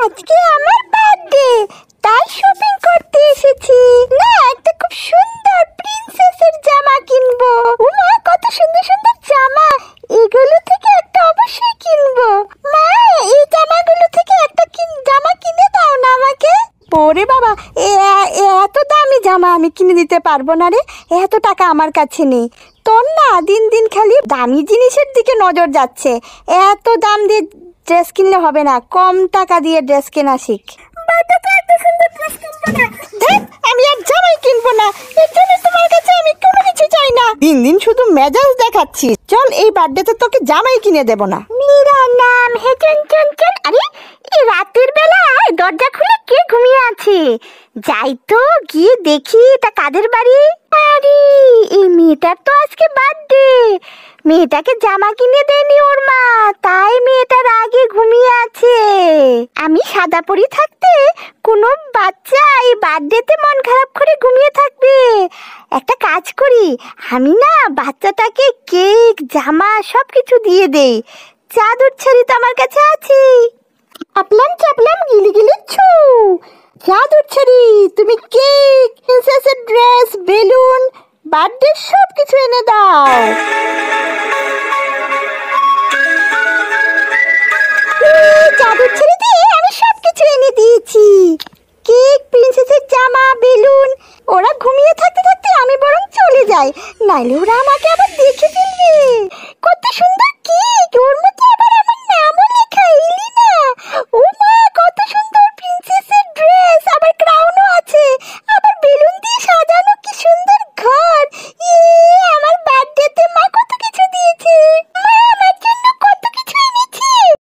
আজকে আমার বার্থডে, তাই শপিং করতে এসেছি। না, একটা খুব সুন্দর প্রিন্সেসের জামা কিনবো। উমা, কত সুন্দর সুন্দর জামা! এগুলো থেকে একটা অবশ্যই কিনবো। মা, এই জামাগুলো থেকে একটা জামা কিনে দাও না আমাকে। ওরে বাবা, এত দামি জামা আমি কিনে দিতে পারবো না রে, এত টাকা আমার কাছে নেই। তোর না দিন দিন খালি দামি জিনিসের দিকে নজর যাচ্ছে। এত দাম দিয়ে ড্রেস কিনলে হবে না, কম টাকা দিয়ে ড্রেস কেনা শিখ। আমি আর জামাই কিনবো না, এর জন্য তোমার কাছে আমি কোনো কিছু চাই না। দিন দিন শুধু মেজাজ দেখাচ্ছি। চল, এই বার্থডেতে তোকে জামাই কিনে দেব না। মীরা নাম হে চঞ্চল। আরে, এই রাতের বেলায় দরজা খুলে কে ঘুমিয়ে আছে? যাই তো গিয়ে দেখি এটা কাদের বাড়ি। আরে, এই মেয়েটার তো আজকে বার্থডে। মেয়েটাকে জামা কিনে দেয়নি ওর মা, তাই মেয়েটার আগে ঘুমিয়ে আছে। আমি সাদা পরি থাকতে কোনো বাচ্চা এই বার্থডেতে মন খারাপ করে ঘুমিয়ে থাকবে? একটা কাজ করি, আমি না বাচ্চাটাকে কেক, জামা সব কিছু দিয়ে দেই। চাদর ছাড়ি তো আমার কাছে আছে। আপলাম চাপলাম গিলি গিলি ছু। চাদর ছাড়ি, তুমি কেক, প্রিন্সেসের ড্রেস, বেলুন, বার্থডে সব কিছু এনে দাও। চাদর ছেড়ে দিয়ে আমি সব কিছু এনে দিয়েছি। কেক, প্রিন্সেসের জামা, বেলুন। ওরা ঘুমিয়ে থাকতে থাকতে আমি বরং চলে যাই, নাইলে ওরা আমাকে আবার